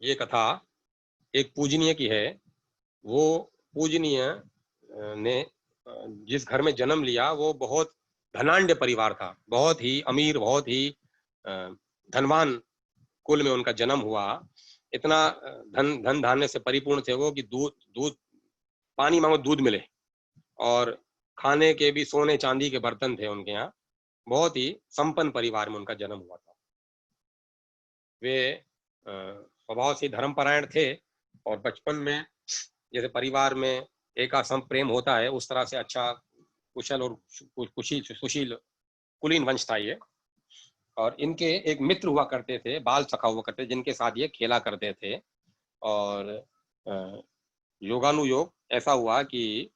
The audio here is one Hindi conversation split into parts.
ये कथा एक पूजनीय की है। वो पूजनीय ने जिस घर में जन्म लिया वो बहुत धनाढ्य परिवार था, बहुत ही अमीर, बहुत ही अ, धनवान कुल में उनका जन्म हुआ। इतना धन धन धान्य से परिपूर्ण थे वो कि दूध दूध पानी मांगो दूध मिले, और खाने के भी सोने चांदी के बर्तन थे उनके यहाँ। बहुत ही संपन्न परिवार में उनका जन्म हुआ था। वे स्वभाव से धर्मपरायण थे, और बचपन में जैसे परिवार में एकासम प्रेम होता है, उस तरह से अच्छा कुशल और कुशील सुशील कुलीन वंश था ये। और इनके एक मित्र हुआ करते थे, बाल सखा हुआ करते, जिनके साथ ये खेला करते थे। और योगानुयोग ऐसा हुआ कि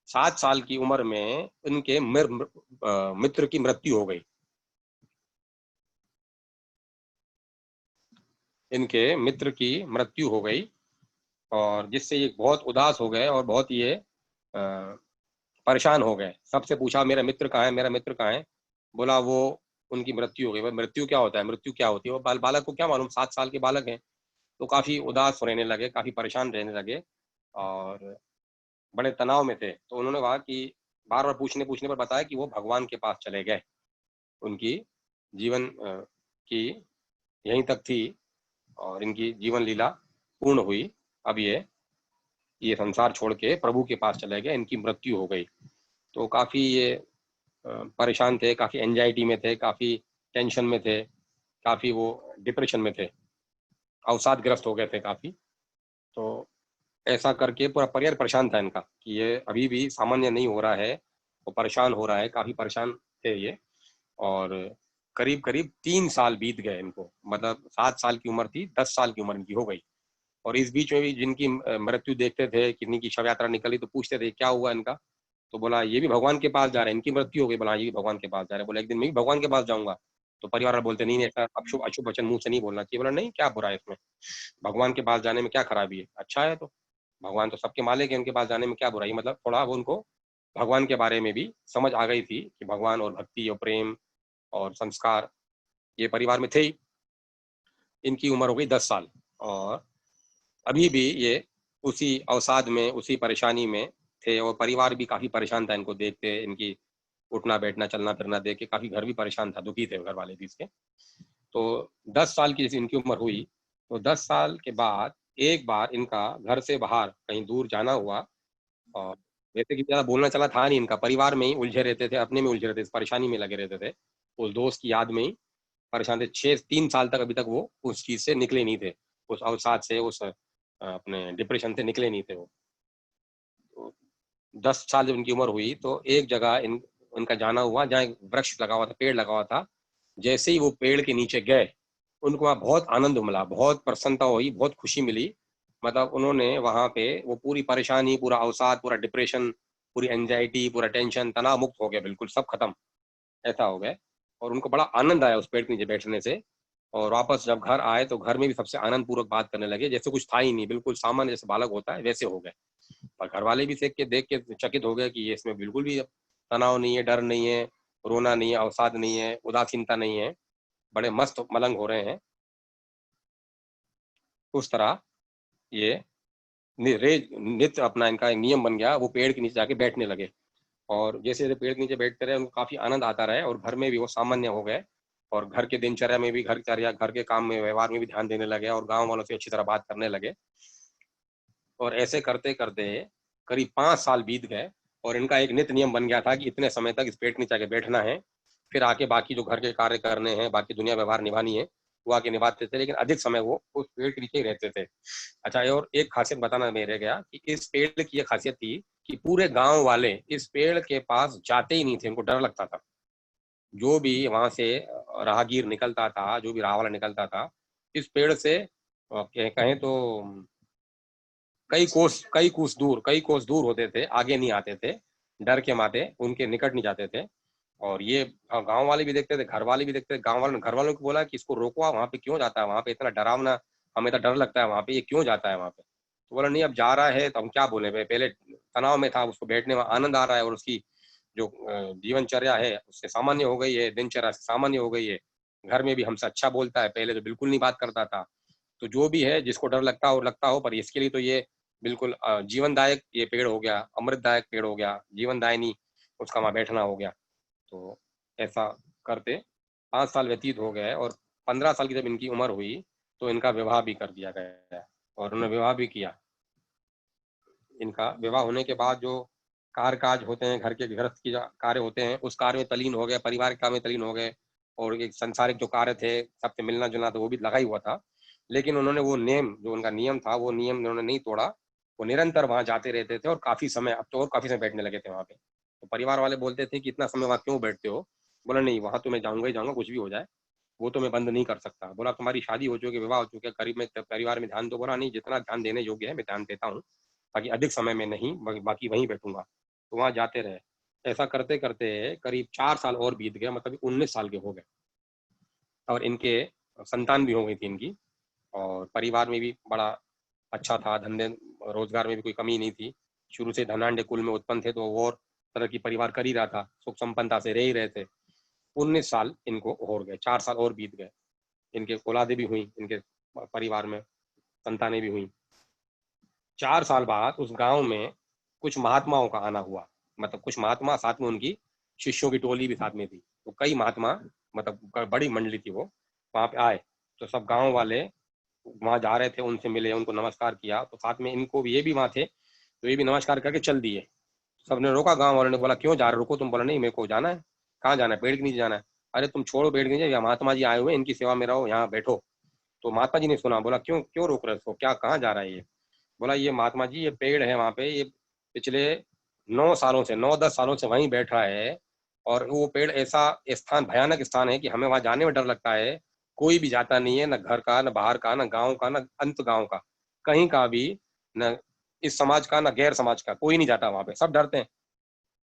7 साल की उम्र में इनके मित्र की मृत्यु हो गई। इनके मित्र की मृत्यु हो गई, और जिससे ये बहुत उदास हो गए और बहुत ये परेशान हो गए। सबसे पूछा मेरा मित्र कहाँ है, मेरा मित्र कहाँ है। बोला वो उनकी मृत्यु हो गई। भाई मृत्यु क्या होता है, मृत्यु क्या होती है, वो बालक को क्या मालूम, 7 साल के बालक हैं। तो काफी उदास रहने लगे, काफी परेशान रहने लगे, और बड़े तनाव में थे। तो उन्होंने कहा कि बार बार पूछने पूछने पर बताया कि वो भगवान के पास चले गए। उनकी जीवन की यहीं तक थी, और इनकी जीवन लीला पूर्ण हुई। अब ये संसार छोड़ के प्रभु के पास चले गए, इनकी मृत्यु हो गई। तो काफी ये परेशान थे, काफी एंजाइटी में थे, काफी टेंशन में थे, काफी वो डिप्रेशन में थे, अवसादग्रस्त हो गए थे काफी। तो ऐसा करके पूरा परिवार परेशान था इनका कि ये अभी भी सामान्य नहीं हो रहा है, वो परेशान हो रहा है, काफी परेशान थे ये। और करीब करीब 3 साल बीत गए इनको, मतलब 7 साल की उम्र थी, 10 साल की उम्र इनकी हो गई। और इस बीच में भी जिनकी मृत्यु देखते थे, किन्हीं की शव यात्रा निकली, तो पूछते थे क्या हुआ इनका। तो बोला ये भी भगवान के पास जा रहे हैं, इनकी मृत्यु हो गई। बोला ये भी भगवान के पास जा रहे हैं। बोला एक दिन मैं भी भगवान के पास जाऊंगा। तो परिवार वाले बोलते नहीं नहीं, ऐसा अशुभ अशुभ वचन मुंह से नहीं बोलना चाहिए। बोला नहीं, क्या बुरा है इसमें, भगवान के पास जाने में क्या खराबी है, अच्छा है। तो भगवान तो सबके मालिक है, उनके पास जाने में क्या बुराई। मतलब थोड़ा वो उनको भगवान के बारे में भी समझ आ गई थी कि भगवान और भक्ति और प्रेम और संस्कार ये परिवार में थे ही। इनकी उम्र हो गई 10 साल, और अभी भी ये उसी अवसाद में, उसी परेशानी में थे। और परिवार भी काफी परेशान था इनको देख के, इनकी उठना बैठना चलना फिरना देख के काफी घर भी परेशान था, दुखी थे घर वाले भी इसके। तो 10 साल की जैसे इनकी उम्र हुई, तो 10 साल के बाद एक बार इनका घर से बाहर कहीं दूर जाना हुआ। और वैसे कि ज्यादा बोलना चला था नहीं इनका, परिवार में ही उलझे रहते थे, अपने में उलझे रहते थे, परेशानी में लगे रहते थे, उस दोस्त की याद में ही परेशान थे। 3 साल तक अभी तक वो उस चीज से निकले नहीं थे, उस अवसाद से, उस अपने डिप्रेशन से निकले नहीं थे वो। तो 10 साल जब इनकी उम्र हुई तो एक जगह इनका जाना हुआ जहाँ एक वृक्ष लगा हुआ था, पेड़ लगा हुआ था। जैसे ही वो पेड़ के नीचे गए, उनको वहाँ बहुत आनंद मिला, बहुत प्रसन्नता हुई, बहुत खुशी मिली। मतलब उन्होंने वहां पे वो पूरी परेशानी, पूरा अवसाद, पूरा डिप्रेशन, पूरी एंजाइटी, पूरा टेंशन, तनाव मुक्त हो गया, बिल्कुल सब खत्म, ऐसा हो गया। और उनको बड़ा आनंद आया उस पेड़ के नीचे बैठने से। और वापस जब घर आए तो घर में भी सबसे आनंद पूर्वक बात करने लगे, जैसे कुछ था ही नहीं, बिल्कुल सामान्य जैसे बालक होता है वैसे हो गए। और घर वाले भी देख के चकित हो गए कि ये इसमें बिल्कुल भी तनाव नहीं है, डर नहीं है, रोना नहीं है, अवसाद नहीं है, उदासीनता नहीं है, बड़े मस्त मलंग हो रहे हैं। उस तरह ये नित्य अपना इनका एक नियम बन गया, वो पेड़ के नीचे जाके बैठने लगे। और जैसे जैसे पेड़ के नीचे बैठते रहे, उनको काफी आनंद आता रहे, और घर में भी वो सामान्य हो गए। और घर के दिनचर्या में भी, घर के काम में, व्यवहार में भी ध्यान देने लगे, और गांव वालों से अच्छी तरह बात करने लगे। और ऐसे करते करते करीब 5 साल बीत गए, और इनका एक नित्य नियम बन गया था कि इतने समय तक इस पेड़ के नीचे आके बैठना है, फिर आके बाकी जो घर के कार्य करने हैं, बाकी दुनिया व्यवहार निभानी है, वो आके निभाते थे, लेकिन अधिक समय वो उस पेड़ के नीचे ही रहते थे। अच्छा, और एक खासियत बताना मेरे गया कि इस पेड़ की ये खासियत थी कि पूरे गांव वाले इस पेड़ के पास जाते ही नहीं थे, उनको डर लगता था। जो भी वहां से राहगीर निकलता था, जो भी राह वाला निकलता था, इस पेड़ से कहें तो कई कोस दूर होते थे, आगे नहीं आते थे, डर के मारे उनके निकट नहीं जाते थे। और ये गांव वाले भी देखते थे, घर वाले भी देखते थे। घर वालों को बोला कि इसको रोको, वहां पे क्यों जाता है, वहां पे इतना डरावना, हमें तो डर लगता है वहां पे, ये क्यों जाता है वहां पे। तो बोला नहीं, अब जा रहा है तो हम क्या बोले, पहले तनाव में था, उसको बैठने में आनंद आ रहा है, और उसकी जो जीवनचर्या है उससे सामान्य हो गई है, दिनचर्या से सामान्य हो गई है। घर में भी हमसे अच्छा बोलता है, पहले तो बिल्कुल नहीं बात करता था। तो जो भी है जिसको डर लगता हो, पर इसके लिए तो ये बिल्कुल जीवनदायक ये पेड़ हो गया, अमृतदायक पेड़ हो गया, जीवनदायिनी उसका वहाँ बैठना हो गया। तो ऐसा करते 5 साल व्यतीत हो गए और 15 साल की जब इनकी उम्र हुई तो इनका विवाह भी कर दिया गया और उन्होंने विवाह भी किया। इनका विवाह होने के बाद जो कार्य काज होते हैं, घर के गृहस्थ की कार्य होते हैं, उस कार्य में तल्लीन हो गए, परिवार के काम में तल्लीन हो गए और एक संसारिक जो कार्य थे सबसे मिलना जुलना तो वो भी लगा ही हुआ था। लेकिन उन्होंने वो नेम जो उनका नियम था वो नियम उन्होंने नहीं तोड़ा। वो निरंतर वहां जाते रहते थे और काफी समय, अब तो और काफी समय बैठने लगे थे वहां पे। तो परिवार वाले बोलते थे कि इतना समय वहां क्यों बैठते हो? बोला नहीं, वहां तो मैं जाऊंगा ही जाऊंगा, कुछ भी हो जाए, वो तो मैं बंद नहीं कर सकता। बोला तुम्हारी शादी हो चुकी है, विवाह हो चुका है, करीब में परिवार में ध्यान दो। बोला नहीं, जितना ध्यान देने योग्य है मैं ध्यान देता हूँ, बाकी अधिक समय में नहीं, बाकी वहीं बैठूंगा। तो वहां जाते रहे। ऐसा करते करते करीब 4 साल और बीत गए, मतलब 19 साल के हो गए और इनके संतान भी हो गई थी इनकी। और परिवार में भी बड़ा अच्छा था, धंधे रोजगार में भी कोई कमी नहीं थी। शुरू से धनाढ़ कुल में उत्पन्न थे तो वो और तरह की परिवार कर ही रहा था, सुख संपन्नता से रह ही रहे थे। 19 साल इनको और गए, 4 साल और बीत गए। इनके औलादे भी हुई, इनके परिवार में संतानें भी हुई। 4 साल बाद उस गांव में कुछ महात्माओं का आना हुआ, मतलब कुछ महात्मा साथ में उनकी शिष्यों की टोली भी साथ में थी। तो कई महात्मा, मतलब बड़ी मंडली थी वो, वहां पे आए। तो सब गांव वाले वहां जा रहे थे, उनसे मिले, उनको नमस्कार किया। तो साथ में इनको भी, ये भी वहां थे तो ये भी नमस्कार करके चल दिए। सबने रोका, गांव वालों ने बोला क्यों जा रहे हो, रुको। तुम बोला नहीं, मेरे को जाना है। कहाँ जाना है? पेड़ के नीचे जाना है। अरे तुम छोड़ो पेड़ के नीचे, यहाँ महात्मा जी आए हुए, इनकी सेवा में रहो, यहाँ बैठो। तो महात्मा जी ने सुना, बोला क्यों क्यों रोक रहे हो, क्या कहाँ जा रहा है ये? बोला ये महात्मा जी, ये पेड़ है वहां पे, ये पिछले 9 सालों से, 9-10 सालों से वहीं बैठा है। और वो पेड़ ऐसा स्थान, भयानक स्थान है कि हमें वहां जाने में डर लगता है। कोई भी जाता नहीं है, न घर का, न बाहर का, न गांव का, न अंत गांव का, कहीं का भी, न इस समाज का, न गैर समाज का, कोई नहीं जाता वहां पे, सब डरते हैं।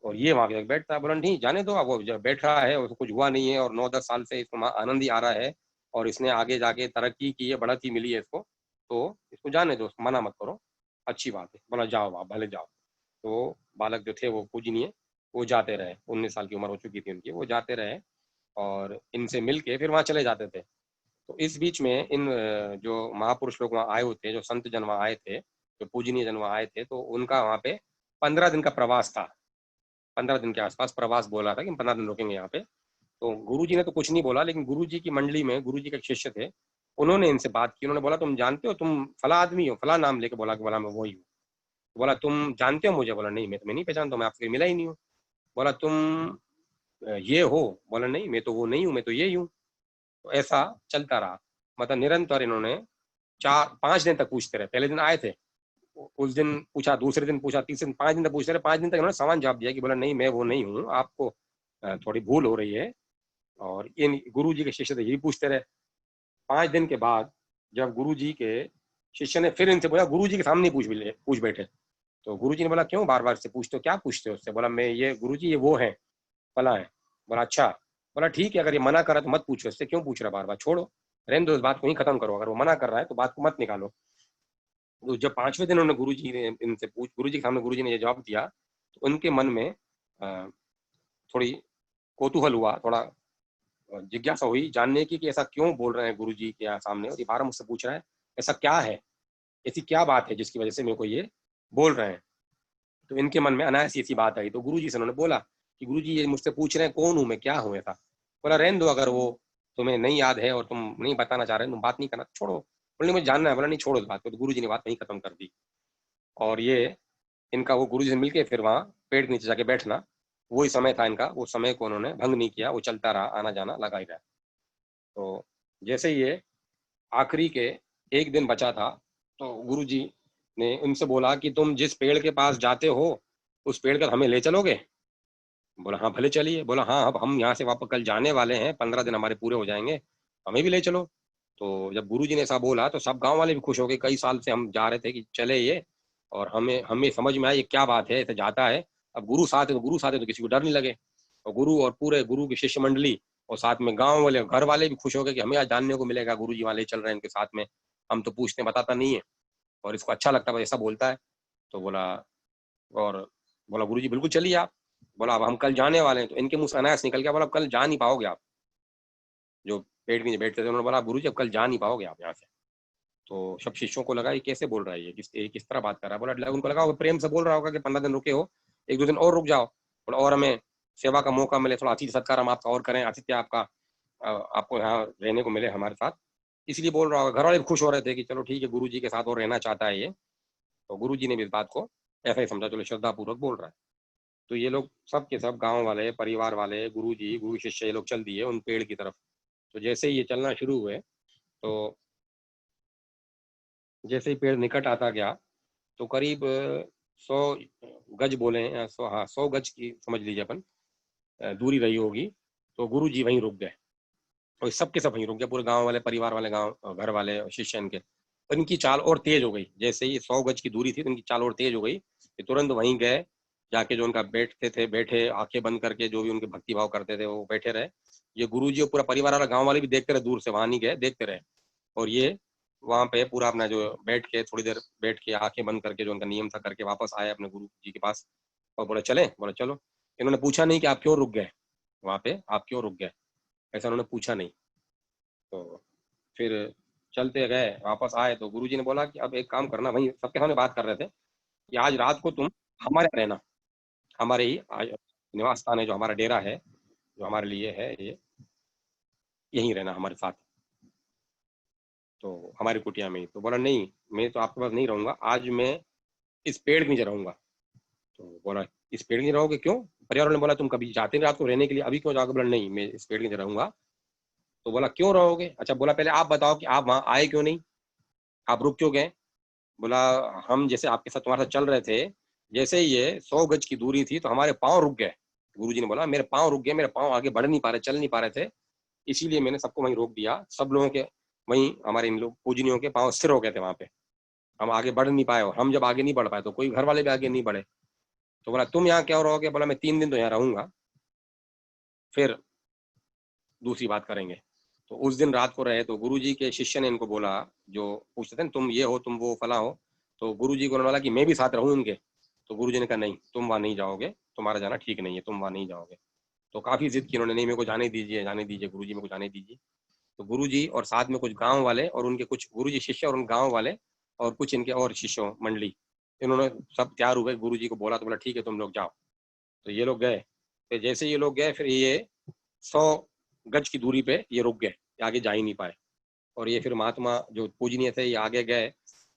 और ये वहां पे बैठता है। बोला नहीं, जाने दो, अब वो जब बैठ रहा है, उसको कुछ हुआ नहीं है और 9-10 साल से इसको आनंद ही आ रहा है और इसने आगे जाके तरक्की की है, बढ़ती मिली है इसको, तो इसको जाने दो, मना मत करो, अच्छी बात है। बोला जाओ आप, भले जाओ। तो बालक जो थे वो पूजनीय, वो जाते रहे। 19 साल की उम्र हो चुकी थी उनकी, वो जाते रहे और इनसे मिल के फिर वहां चले जाते थे। तो इस बीच में इन जो महापुरुष लोग वहाँ आए हुए थे, जो संत जन वहाँ आए थे, जो पूजनीय जन वहाँ आए थे, तो उनका वहाँ पे 15 दिन का प्रवास था। 15 दिन के आसपास प्रवास बोला था कि 15 दिन रुकेंगे यहाँ पे। तो गुरुजी ने तो कुछ नहीं बोला, लेकिन गुरुजी की मंडली में गुरुजी के एक शिष्य थे, उन्होंने इनसे बात की। उन्होंने बोला तुम जानते हो, तुम फला आदमी हो, फला नाम लेके बोला कि बोला मैं वही हूँ। बोला तुम जानते हो मुझे? बोला नहीं, मैं नहीं पहचानता, मैं आपसे मिला ही नहीं हूँ। बोला तुम ये हो? बोला नहीं, मैं तो वो नहीं हूँ, मैं तो ये हूँ। तो ऐसा चलता रहा, मतलब निरंतर इन्होंने 4-5 दिन तक पूछते रहे। पहले दिन आए थे, उस दिन पूछा, दूसरे दिन पूछा, तीसरे दिन, 5 दिन तक पूछते रहे। 5 दिन तक इन्होंने समान जवाब दिया कि बोला नहीं, मैं वो नहीं हूँ, आपको थोड़ी भूल हो रही है। और इन गुरु जी के शिष्य से यही पूछते रहे। 5 दिन के बाद जब गुरु जी के शिष्य ने फिर इनसे बोला, गुरु जी के सामने पूछ बैठे। तो गुरु जी ने बोला क्यों बार बार से पूछते हो, क्या पूछते हो उससे? बोला मैं ये गुरु जी, ये वो है, फला है। बोला अच्छा। बोला ठीक है, अगर ये मना कर रहा है तो मत पूछो इससे, क्यों पूछ रहा है बार बार, छोड़ो, रहने दो, इस बात को ही खत्म करो। अगर वो मना कर रहा है तो बात को मत निकालो। तो जब 5वें दिन उन्होंने गुरु जी के सामने गुरु जी ने ये जवाब दिया, तो उनके मन में थोड़ी कौतूहल हुआ, थोड़ा जिज्ञासा हुई जानने की कि ऐसा क्यों बोल रहे हैं गुरु जी के सामने, और ये बारह मुझसे पूछ रहा है, ऐसा क्या है, ऐसी क्या बात है जिसकी वजह से मेरे को ये बोल रहे हैं। तो इनके मन में अनायास ऐसी बात आई। तो गुरु जी से उन्होंने बोला कि गुरु जी ये मुझसे पूछ रहे हैं कौन हूँ मैं, क्या हूँ ऐसा। बोला रहने दो, अगर वो तुम्हें नहीं याद है और तुम नहीं बताना चाह रहे, तुम बात नहीं करना, छोड़ो। बोले मुझे जानना है। बोला नहीं, छोड़ो इस बात को। तो गुरु जी ने बात वहीं खत्म कर दी। और ये इनका वो गुरु जी से मिलके फिर वहाँ पेड़ के नीचे जाके बैठना, वही समय था इनका। वो समय को उन्होंने भंग नहीं किया, वो चलता रहा, आना जाना लगा ही रहा। तो जैसे ये आखिरी के एक दिन बचा था, तो गुरु जी ने उनसे बोला कि तुम जिस पेड़ के पास जाते हो उस पेड़ का हमें ले चलोगे? बोला हाँ भले चलिए। बोला हाँ, अब हम यहाँ से वापस कल जाने वाले हैं, 15 दिन हमारे पूरे हो जाएंगे, हमें भी ले चलो। तो जब गुरु जी ने ऐसा बोला तो सब गांव वाले भी खुश हो गए। कई साल से हम जा रहे थे कि चले ये, और हमें हमें समझ में आया ये क्या बात है, ऐसे जाता है। अब गुरु साथ है तो गुरु साथ है तो किसी को डर नहीं लगे। और गुरु और पूरे गुरु की शिष्य मंडली और साथ में गांव वाले, घर वाले भी खुश हो गए कि हमें आज जानने को मिलेगा, गुरु जी वहां ले चल रहे हैं इनके साथ में, हम तो पूछते बताता नहीं है और इसको अच्छा लगता है ऐसा बोलता है। तो बोला, और बोला गुरु जी बिल्कुल चलिए आप। बोला अब हम कल जाने वाले हैं। तो इनके मुंह से अनायास निकल गया, बोला अब कल जा नहीं पाओगे आप। जो पेड़ के नीचे बैठते थे उन्होंने बोला गुरु जी अब कल जा नहीं पाओगे आप यहाँ से। तो सब शिष्यों को लगा ये कैसे बोल रहा है, ये किस तरह बात कर रहा है। बोला उनको लगा वो प्रेम से बोल रहा होगा कि 15 दिन रुके हो, 1-2 दिन और रुक जाओ, बोला और हमें सेवा का मौका मिले, थोड़ा अतिथि सत्कार हम आपका और करें, आतिथ्य आपका आपको यहाँ रहने को मिले हमारे साथ, इसलिए बोल रहा होगा। घर वाले भी खुश हो रहे थे कि चलो ठीक है, गुरु जी के साथ और रहना चाहता है ये। तो गुरु जी ने भी इस बात को ऐसा ही समझा, चलो श्रद्धापूर्वक बोल रहा है। तो ये लोग सब के सब गांव वाले, परिवार वाले, गुरु जी, गुरु शिष्य, ये लोग चल दिए उन पेड़ की तरफ। तो जैसे ही ये चलना शुरू हुए, तो जैसे ही पेड़ निकट आता गया, तो करीब 100 गज बोले, 100, हाँ 100 गज की समझ लीजिए अपन दूरी रही होगी। तो गुरु जी वहीं रुक गए, और सबके सब वहीं रुक गए, पूरे गांव वाले, परिवार वाले, गांव घर वाले, शिष्य इनके। तो इनकी चाल और तेज हो गई, जैसे ही 100 गज की दूरी थी तो इनकी चाल और तेज हो गई कि तुरंत वहीं गए, जाके जो उनका बैठते थे बैठे, आंखें बंद करके जो भी उनके भक्ति भाव करते थे वो बैठे रहे। ये गुरु जी और पूरा परिवार वाला, गाँव वाले भी देखते रहे, दूर से वहां नहीं गए, देखते रहे। और ये वहां पे पूरा अपना जो बैठ के, थोड़ी देर बैठ के आंखें बंद करके जो उनका नियम था करके वापस आए अपने गुरु जी के पास। और बोले चले, बोले चलो। इन्होंने पूछा नहीं कि आप क्यों रुक गए वहां पे, आप क्यों रुक गए, ऐसा उन्होंने पूछा नहीं। तो फिर चलते गए, वापस आए तो गुरुजी ने बोला कि अब एक काम करना, वही सबके सामने बात कर रहे थे कि आज रात को तुम हमारे यहाँ रहना, हमारे ही आज निवास स्थान है, जो हमारा डेरा है, जो हमारे लिए है ये, यहीं रहना हमारे साथ, तो हमारी कुटिया में ही। तो बोला नहीं, मैं तो आपके पास नहीं रहूंगा, आज मैं इस पेड़ के नीचे रहूंगा। तो बोला इस पेड़ के नीचे रहोगे, क्यों? परिवार ने बोला तुम कभी जाते नहीं रात को रहने के लिए, अभी क्यों जाओगे? बोला नहीं, मैं इस पेड़ के नीचे रहूंगा। तो बोला क्यों रहोगे? अच्छा, बोला पहले आप बताओ कि आप वहां आए क्यों नहीं, आप रुक क्यों गए? बोला हम जैसे आपके साथ, तुम्हारे साथ चल रहे थे, जैसे ही ये 100 गज की दूरी थी तो हमारे पाँव रुक गए। गुरुजी ने बोला मेरे पाँव रुक गए, मेरे पाँव आगे बढ़ नहीं पा रहे, चल नहीं पा रहे थे, इसीलिए मैंने सबको वहीं रोक दिया। सब लोगों के वहीं, हमारे इन लोग पूजनियों के पाँव स्थिर हो गए थे वहां पे, हम आगे बढ़ नहीं पाए, और हम जब आगे नहीं बढ़ पाए तो कोई घर वाले भी आगे नहीं बढ़े। तो बोला तुम यहाँ क्या रहोगे? बोला मैं 3 दिन तो यहाँ रहूंगा, फिर दूसरी बात करेंगे। तो उस दिन रात को रहे, तो गुरुजी के शिष्य ने इनको बोला, जो पूछते थे ना तुम ये हो, तुम वो फला हो, तो गुरुजी को बोला कि मैं भी साथ रहूं इनके। तो गुरुजी ने कहा नहीं, तुम वहां नहीं जाओगे, तुम्हारा जाना ठीक नहीं है, तुम वहां नहीं जाओगे। तो काफी जिद की उन्होंने, नहीं मेरे को जाने दीजिए, जाने दीजिए गुरुजी, मेरे को जाने दीजिए। तो गुरुजी और साथ में कुछ गांव वाले और उनके कुछ गुरुजी शिष्य और उन गांव वाले और कुछ इनके और शिष्यों मंडली, इन्होंने सब तैयार हुए, गुरुजी को बोला, तो बोला ठीक है तुम लोग जाओ। तो ये लोग गए। तो जैसे ये लोग गए, फिर ये 100 गज की दूरी पे ये रुक गए, आगे जा ही नहीं पाए। और ये फिर महात्मा जो पूजनीय थे, ये आगे गए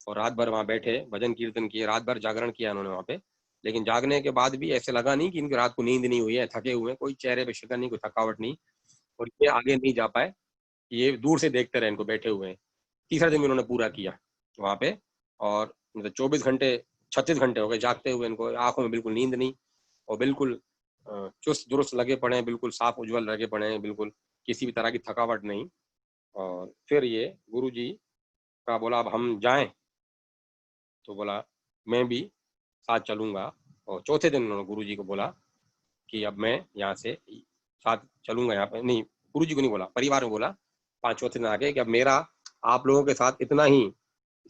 और रात भर वहां बैठे, भजन कीर्तन किए, रात भर जागरण किया उन्होंने वहां पे। लेकिन जागने के बाद भी ऐसे लगा नहीं कि इनकी रात को नींद नहीं हुई है, थके हुए, कोई चेहरे पे शिकन नहीं, कोई थकावट नहीं। और ये आगे नहीं जा पाए, ये दूर से देखते रहे इनको बैठे हुए। तीसरा दिन उन्होंने पूरा किया वहां पे, और मतलब 24 घंटे, 36 घंटे हो गए जागते हुए, इनको आंखों में बिल्कुल नींद नहीं, और बिल्कुल चुस्त दुरुस्त लगे पड़े हैं, बिल्कुल साफ उज्जवल लगे पड़े हैं, बिल्कुल किसी भी तरह की थकावट नहीं। और फिर ये गुरु जी का बोला अब हम जाएं, तो बोला मैं भी साथ चलूंगा। और चौथे दिन उन्होंने गुरु जी को बोला कि अब मैं यहाँ से साथ चलूंगा, यहाँ पे नहीं, गुरु जी को नहीं बोला, परिवार में बोला। चौथे दिन आके कि अब मेरा आप लोगों के साथ इतना ही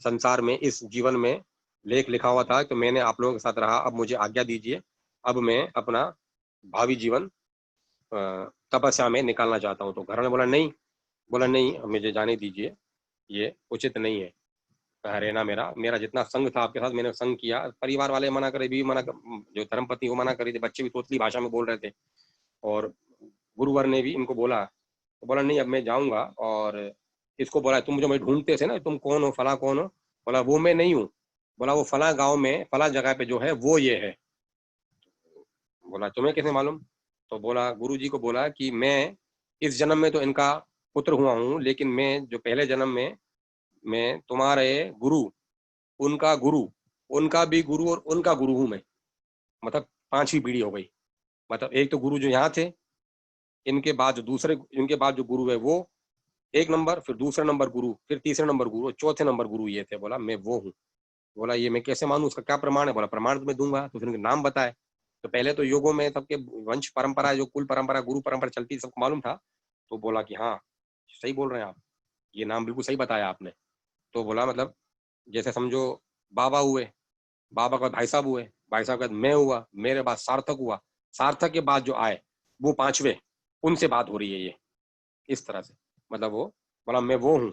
संसार में, इस जीवन में लेख लिखा हुआ था, तो मैंने आप लोगों के साथ रहा, अब मुझे आज्ञा दीजिए, अब मैं अपना भावी जीवन तपस्या में निकालना चाहता हूँ। तो घर ने बोला नहीं, बोला नहीं मुझे जाने दीजिए, ये उचित नहीं है रहना, मेरा मेरा जितना संग था आपके साथ मैंने संग किया। परिवार वाले मना करे, भी मना, जो धर्मपत्नी वो मना करी थी, बच्चे भी तोतली भाषा में बोल रहे थे, और गुरुवर ने भी इनको बोला, तो बोला नहीं अब मैं जाऊंगा। और इसको बोला तुम जो मैं ढूंढते थे ना, तुम कौन हो, फला कौन हो? बोला वो मैं नहीं हूँ। बोला वो फला गांव में फला जगह पे जो है वो ये है। बोला तुम्हें कैसे मालूम? तो बोला गुरु जी को बोला कि मैं इस जन्म में तो इनका पुत्र हुआ हूँ, लेकिन मैं जो पहले जन्म में मैं तुम्हारे गुरु, उनका गुरु, उनका भी गुरु और उनका गुरु हूं मैं। मतलब पांचवी पीढ़ी हो गई। मतलब एक तो गुरु जो यहाँ थे, इनके बाद जो दूसरे, इनके बाद जो गुरु है वो एक नंबर, फिर दूसरा नंबर गुरु, फिर तीसरे नंबर गुरु, और चौथे नंबर गुरु ये थे। बोला मैं वो हूँ। बोला ये मैं कैसे मानूं, उसका क्या प्रमाण है? बोला प्रमाण तो मैं दूंगा। तो फिर उनके नाम बताए। तो पहले तो योगों में सबके वंश परंपरा, जो कुल परंपरा, गुरु परंपरा चलती, सबको मालूम था। तो बोला कि हाँ सही बोल रहे हैं आप, ये नाम बिल्कुल सही बताया आपने। तो बोला मतलब जैसे समझो बाबा हुए, बाबा के बाद भाई साहब हुए, भाई साहब के बाद मैं हुआ, मेरे बाद सार्थक हुआ, सार्थक के बाद जो आए वो पांचवे, उनसे बात हो रही है ये, इस तरह से। मतलब वो बोला मैं वो हूँ,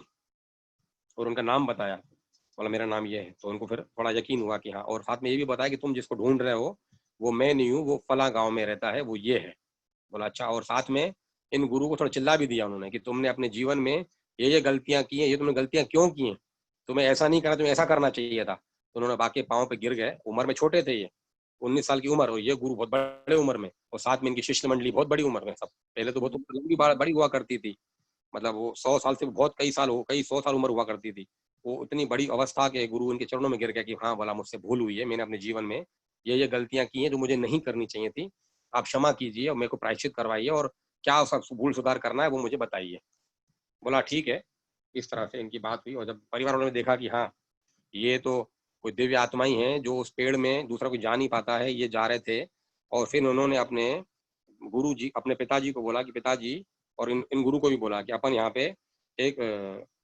और उनका नाम बताया, बोला मेरा नाम ये है। तो उनको फिर थोड़ा यकीन हुआ कि हाँ, और साथ में ये भी बताया कि तुम जिसको ढूंढ रहे हो वो मैं नहीं हूँ, वो फला गाँव में रहता है, वो ये है। बोला अच्छा, और साथ में इन गुरु को थोड़ा चिल्ला भी दिया उन्होंने कि तुमने अपने जीवन में ये गलतियां की हैं, ये तुमने गलतियां क्यों की हैं, तुम्हें ऐसा नहीं करना, तुम्हें ऐसा करना चाहिए था। तो उन्होंने बाकी पाँव पे गिर गए। उम्र में छोटे थे ये, 19 साल की उम्र, और ये गुरु बहुत बड़े उम्र में, और साथ में इनकी शिष्य मंडली बहुत बड़ी उम्र में सब। पहले तो बहुत उम्र लंबी बड़ी हुआ करती थी, मतलब वो 100 साल से बहुत कई 100 साल उम्र हुआ करती थी। वो इतनी बड़ी अवस्था के गुरु उनके चरणों में गिर गया कि हाँ बोला, मुझसे भूल हुई है, मैंने अपने जीवन में ये गलतियां की हैं जो मुझे नहीं करनी चाहिए थी, आप क्षमा कीजिए और मेरे को प्रायश्चित करवाइए, और क्या सब भूल सुधार करना है वो मुझे बताइए। बोला ठीक है। इस तरह से इनकी बात हुई, और जब परिवार वालों ने देखा कि हाँ ये तो कोई दिव्य आत्मा ही है जो उस पेड़ में दूसरा कोई जा नहीं पाता है, ये जा रहे थे। और फिर उन्होंने अपने गुरु जी, अपने पिताजी को बोला कि पिताजी, और इन गुरु को भी बोला कि अपन यहाँ पे एक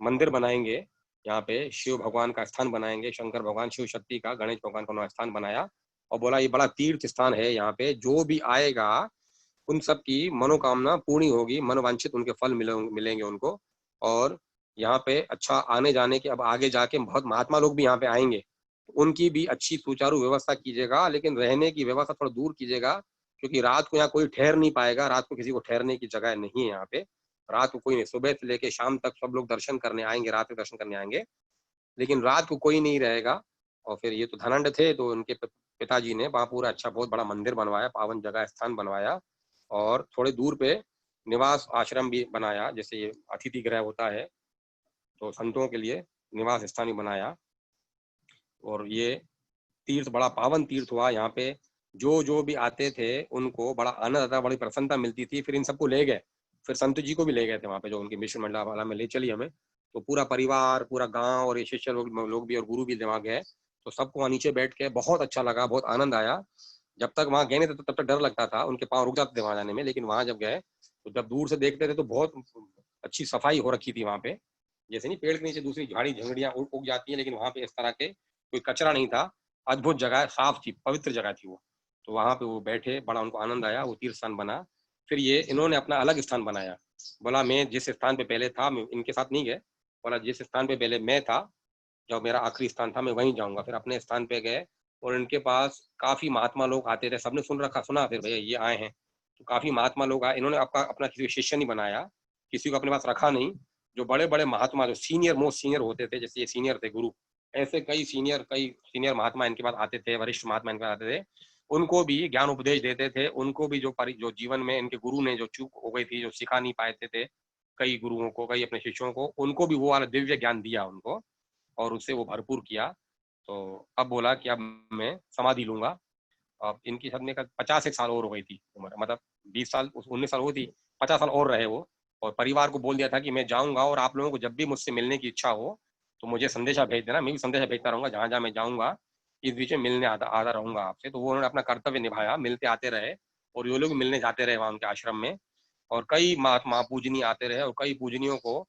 मंदिर बनाएंगे, यहाँ पे शिव भगवान का स्थान बनाएंगे, शंकर भगवान, शिव शक्ति का, गणेश भगवान का उन्होंने स्थान बनाया। और बोला ये बड़ा तीर्थ स्थान है, यहाँ पे जो भी आएगा उन सब की मनोकामना पूरी होगी, मनोवांछित उनके फल मिलेंगे उनको। और यहाँ पे अच्छा आने जाने के, अब आगे जाके बहुत महात्मा लोग भी यहाँ पे आएंगे, उनकी भी अच्छी सुचारू व्यवस्था कीजिएगा, लेकिन रहने की व्यवस्था थोड़ा दूर कीजिएगा, क्योंकि रात को यहाँ कोई ठहर नहीं पाएगा, रात को किसी को ठहरने की जगह नहीं है यहाँ पे। रात को कोई नहीं, सुबह से लेके शाम तक सब लोग दर्शन करने आएंगे, रात के दर्शन करने आएंगे, लेकिन रात को कोई नहीं रहेगा। और फिर ये तो धनंड थे, तो उनके पिताजी ने वहाँ पूरा अच्छा बहुत बड़ा मंदिर बनवाया, पावन जगह स्थान बनवाया, और थोड़े दूर पे निवास आश्रम भी बनाया, जैसे ये अतिथि गृह होता है तो संतों के लिए निवास स्थान भी बनाया। और ये तीर्थ बड़ा पावन तीर्थ हुआ। यहाँ पे जो जो भी आते थे उनको बड़ा आनंद आता, बड़ी प्रसन्नता मिलती थी। फिर इन सबको ले गए, फिर संत जी को भी ले गए थे वहाँ पे, जो उनकी मिशन मंडला वाला में ले चली हमें। तो पूरा परिवार, पूरा गांव और ये शिष्य लोग भी और गुरु भी वहाँ गए। तो सबको वहाँ नीचे बैठ के बहुत अच्छा लगा, बहुत आनंद आया। जब तक वहाँ गए नहीं थे तब तक डर लगता था, उनके पाँव रुक जाते थे वहाँ जाने में, लेकिन वहाँ जब गए तो जब दूर से देखते थे तो बहुत अच्छी सफाई हो रखी थी वहाँ पे। जैसे नहीं पेड़ के नीचे दूसरी झाड़ी झंगड़ियाँ उग जाती है, लेकिन वहाँ पे इस तरह के कोई कचरा नहीं था। अद्भुत जगह, साफ थी, पवित्र जगह थी वो। तो वहाँ पे वो बैठे, बड़ा उनको आनंद आया, वो तीर्थ स्थान बना। फिर ये इन्होंने अपना अलग स्थान बनाया। बोला मैं जिस स्थान पे पहले था, मैं इनके साथ नहीं गए, बोला जिस स्थान पे पहले मैं था, जब मेरा आखिरी स्थान था, मैं वहीं जाऊंगा। फिर अपने स्थान पे गए, और इनके पास काफी महात्मा लोग आते थे, सबने सुना फिर भैया ये आए हैं। तो काफी महात्मा लोग आए, इन्होंने आपका अपना किसी शिष्य नहीं बनाया, किसी को अपने पास रखा नहीं। जो बड़े बड़े महात्मा, जो सीनियर मोस्ट सीनियर होते थे, जैसे ये सीनियर थे गुरु, ऐसे कई सीनियर महात्मा इनके पास आते थे, वरिष्ठ महात्मा इनके पास आते थे। उनको भी ज्ञान उपदेश देते थे, उनको भी जो जीवन में इनके गुरु ने जो चूक हो गई थी, जो सिखा नहीं पाए थे कई गुरुओं को, कई अपने शिष्यों को, उनको भी वो वाला दिव्य ज्ञान दिया उनको, और उससे वो भरपूर किया। तो अब बोला कि अब मैं समाधि लूंगा। अब इनकी सब ने 50 एक साल और हो गई थी उम्र, मतलब 20 साल 19 साल हो थी, 50 साल और रहे वो। और परिवार को बोल दिया था कि मैं जाऊंगा, और आप लोगों को जब भी मुझसे मिलने की इच्छा हो तो मुझे संदेशा भेज देना, मैं भी संदेशा भेजता रहूंगा, जहां जहां मैं जाऊंगा इस बीच में मिलने आता रहूंगा आपसे। तो वो उन्होंने अपना कर्तव्य निभाया, मिलते आते रहे, और ये लोग भी मिलने जाते रहे वहां उनके आश्रम में। और कई महात्मा पूजनीय आते रहे, और कई पूजनियों को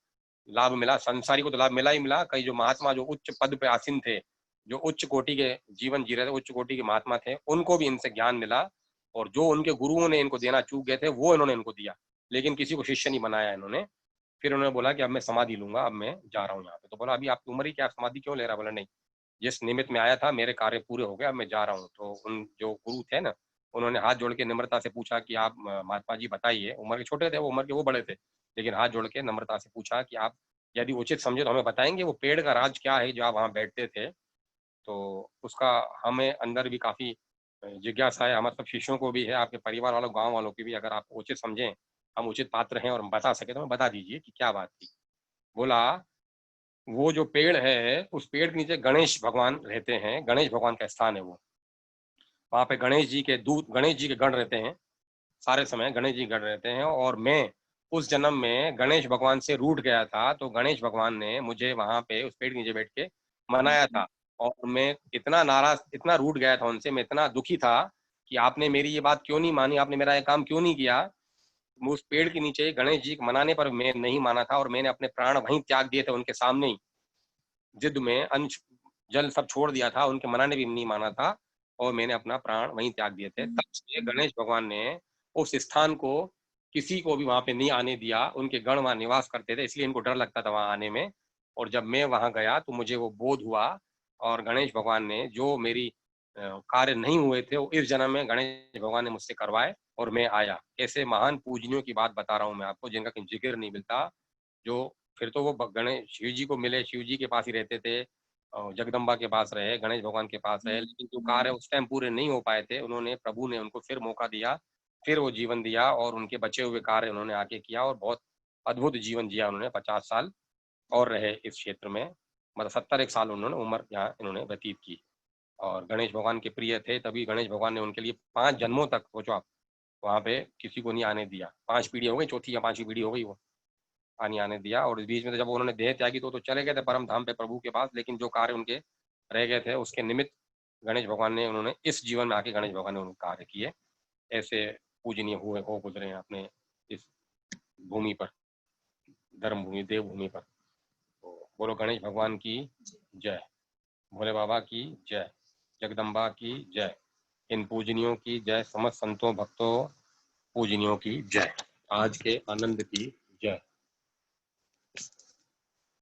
लाभ मिला, संसारी को तो लाभ मिला ही मिला। कई जो महात्मा जो उच्च पद पे आसीन थे, जो उच्च कोटि के जीवन जी रहे थे, उच्च कोटि के महात्मा थे, उनको भी इनसे ज्ञान मिला। और जो उनके गुरुओं ने इनको देना चूक गए थे वो इन्होंने इनको दिया, लेकिन किसी को शिष्य नहीं बनाया इन्होंने। फिर उन्होंने बोला कि अब मैं समाधि लूंगा, अब मैं जा रहा हूँ यहाँ पे। तो बोला अभी आपकी उम्र ही क्या, आप समाधि क्यों ले रहा? बोला नहीं, जिस निमित्त में आया था मेरे कार्य पूरे हो गए, अब मैं जा रहा हूँ। तो उन जो गुरु थे ना, उन्होंने हाथ जोड़ के नम्रता से पूछा कि आप महात्मा जी बताइए, उम्र के छोटे थे वो, उम्र के वो बड़े थे, लेकिन हाथ जोड़ के नम्रता से पूछा कि आप यदि उचित समझे तो हमें बताएंगे, वो पेड़ का राज क्या है जो आप वहाँ बैठते थे। तो उसका हमें अंदर भी काफी जिज्ञासा है, हमारे सब शिष्यों को भी है, आपके परिवार वालों, गांव वालों की भी। अगर आप उचित समझें, हम उचित पात्र हैं और हम बता सके तो हमें बता दीजिए कि क्या बात थी। बोला वो जो पेड़ है, उस पेड़ के नीचे गणेश भगवान रहते हैं, गणेश भगवान का स्थान है वो। वहाँ पे गणेश जी के दूत, गणेश जी के गण रहते हैं, सारे समय गणेश जी गण रहते हैं। और मैं उस जन्म में गणेश भगवान से रूठ गया था, तो गणेश भगवान ने मुझे वहां पे उस पेड़ के नीचे बैठ के मनाया था। और मैं इतना नाराज, इतना रूठ गया था उनसे, मैं इतना दुखी था कि आपने मेरी ये बात क्यों नहीं मानी, आपने मेरा ये काम क्यों नहीं किया। उस पेड़ के नीचे गणेश जी के मनाने पर मैं नहीं माना था, और मैंने अपने प्राण वहीं त्याग दिए थे उनके सामने ही, जिद में अन्न जल सब छोड़ दिया था, उनके मनाने भी नहीं माना था, और मैंने अपना प्राण वहीं त्याग दिए थे। तब से गणेश भगवान ने उस स्थान को किसी को भी वहां पे नहीं आने दिया, उनके गण वहां निवास करते थे, इसलिए इनको डर लगता था वहां आने में। और जब मैं वहां गया तो मुझे वो बोध हुआ, और गणेश भगवान ने जो मेरी कार्य नहीं हुए थे वो इस जन्म में गणेश भगवान ने मुझसे करवाए और मैं आया। ऐसे महान पूजनियों की बात बता रहा हूँ मैं आपको, जिनका कहीं जिक्र नहीं मिलता, जो फिर तो वो गणेश शिव जी को मिले, शिव जी के पास ही रहते थे, जगदम्बा के पास रहे, गणेश भगवान के पास रहे, लेकिन जो कार्य उस टाइम पूरे नहीं हो पाए थे, उन्होंने, प्रभु ने उनको फिर मौका दिया, फिर वो जीवन दिया और उनके बचे हुए कार्य उन्होंने आके किया और बहुत अद्भुत जीवन जिया उन्होंने। 50 साल और रहे इस क्षेत्र में, मतलब 70 एक साल उन्होंने उम्र यहाँ इन्होंने व्यतीत की, और गणेश भगवान के प्रिय थे, तभी गणेश भगवान ने उनके लिए 5 जन्मों तक, सोचो आप, वहाँ पे किसी को नहीं आने दिया। 5 पीढ़ी हो गई, चौथी या 5वीं पीढ़ी हो गई, वो नहीं आने दिया। और इस बीच में तो जब उन्होंने देह त्यागी तो चले गए थे परम धाम पे प्रभु के पास, लेकिन जो कार्य उनके रह गए थे उसके निमित्त गणेश भगवान ने, उन्होंने इस जीवन में आके गणेश भगवान ने उनके कार्य किए। ऐसे पूजनीय हुए हो गुजरे हैं अपने इस भूमि पर, धर्म भूमि, देव भूमि पर। तो बोलो गणेश भगवान की जय, भोले बाबा की जय, जगदम्बा की जय, इन पूजनियों की जय, समस्त संतों भक्तों पूजनियों की जय। आज के आनंद की